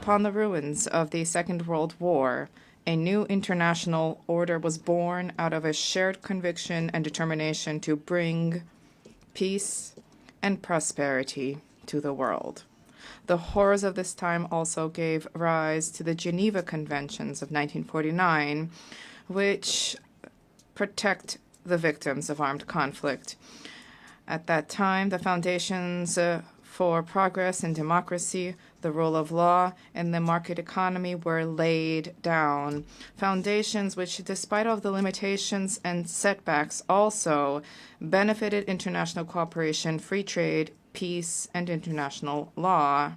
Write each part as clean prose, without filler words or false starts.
Upon the ruins of the Second World War, a new international order was born out of a shared conviction and determination to bring peace and prosperity to the world. The horrors of this time also gave rise to the Geneva Conventions of 1949, which protect the victims of armed conflict. At that time, the foundations for progress and democracy, the rule of law, and the market economy were laid down. Foundations which, despite all the limitations and setbacks, also benefited international cooperation, free trade, peace, and international law.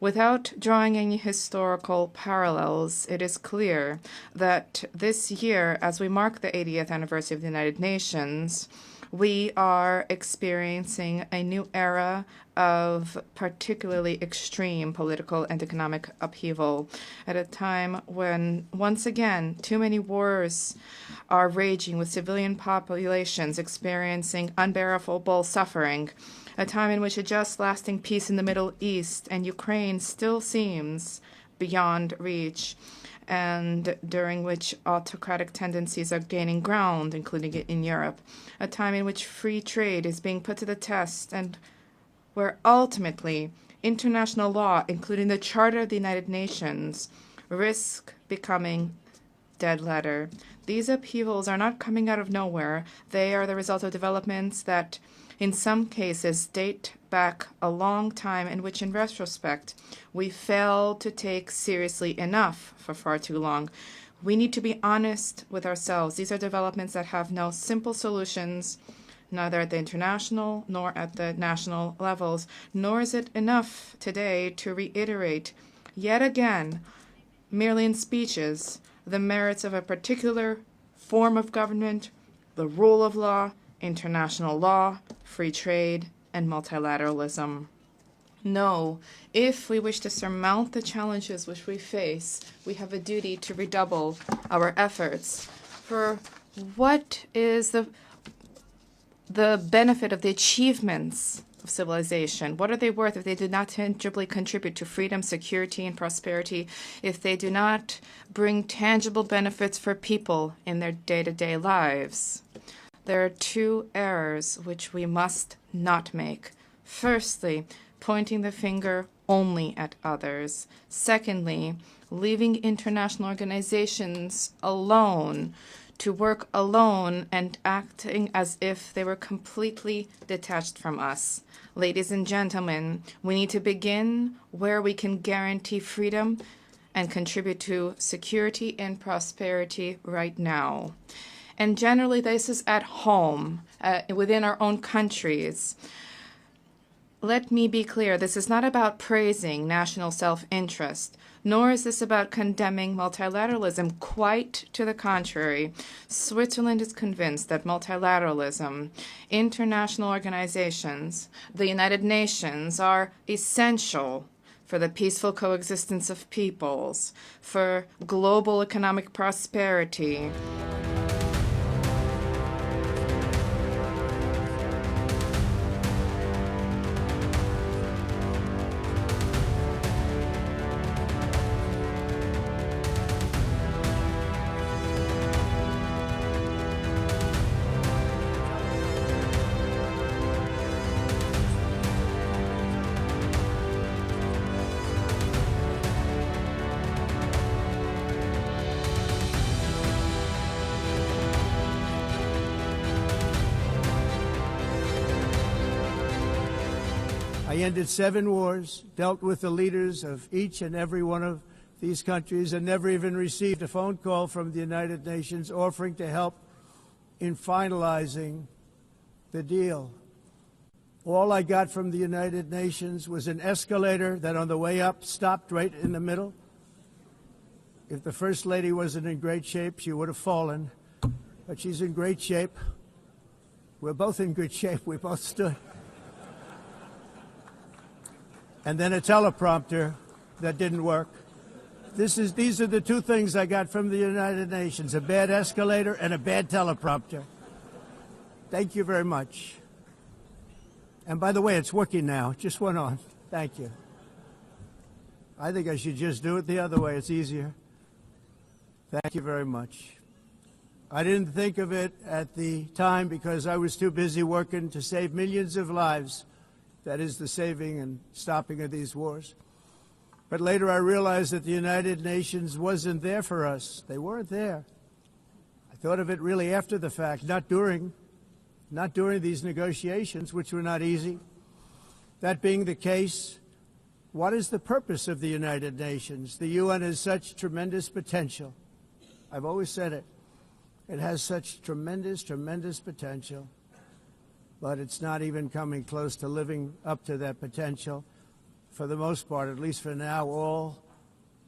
Without drawing any historical parallels, it is clear that this year, as we mark the 80th anniversary of the United Nations, we are experiencing a new era of particularly extreme political and economic upheaval at a time when, once again, too many wars are raging with civilian populations experiencing unbearable suffering, a time in which a just lasting peace in the Middle East and Ukraine still seems beyond reach, and during which autocratic tendencies are gaining ground, including in Europe, a time in which free trade is being put to the test, and where ultimately international law, including the Charter of the United Nations, risk becoming dead letter. These upheavals are not coming out of nowhere. They are the result of developments that, in some cases, date back a long time, in which, in retrospect, we failed to take seriously enough for far too long. We need to be honest with ourselves. These are developments that have no simple solutions, neither at the international nor at the national levels, nor is it enough today to reiterate yet again, merely in speeches, the merits of a particular form of government, the rule of law, international law, free trade, and multilateralism. No, if we wish to surmount the challenges which we face, we have a duty to redouble our efforts. For what is the benefit of the achievements of civilization? What are they worth if they do not tangibly contribute to freedom, security, and prosperity, if they do not bring tangible benefits for people in their day-to-day lives? There are two errors which we must not make. Firstly, pointing the finger only at others. Secondly, leaving international organizations alone to work alone and acting as if they were completely detached from us. Ladies and gentlemen, we need to begin where we can guarantee freedom and contribute to security and prosperity right now. And generally, this is at home, within our own countries. Let me be clear, this is not about praising national self-interest, nor is this about condemning multilateralism. Quite to the contrary. Switzerland is convinced that multilateralism, international organizations, the United Nations are essential for the peaceful coexistence of peoples, for global economic prosperity. I ended 7 wars, dealt with the leaders of each and every one of these countries, and never even received a phone call from the United Nations offering to help in finalizing the deal. All I got from the United Nations was an escalator that on the way up stopped right in the middle. If the First Lady wasn't in great shape, she would have fallen, but she's in great shape. We're both in good shape. We both stood. And then a teleprompter that didn't work. These are the two things I got from the United Nations, a bad escalator and a bad teleprompter. Thank you very much. And by the way, it's working now. It just went on. Thank you. I think I should just do it the other way. It's easier. Thank you very much. I didn't think of it at the time because I was too busy working to save millions of lives. That is the saving and stopping of these wars. But later I realized that the United Nations wasn't there for us. They weren't there. I thought of it really after the fact, not during these negotiations, which were not easy. That being the case, what is the purpose of the United Nations? The UN has such tremendous potential. I've always said it. It has such tremendous, tremendous potential, but it's not even coming close to living up to that potential. For the most part, at least for now, all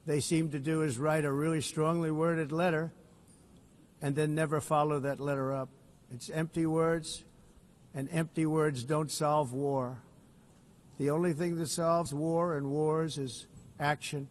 they seem to do is write a really strongly worded letter and then never follow that letter up. It's empty words, and empty words don't solve war. The only thing that solves war and wars is action.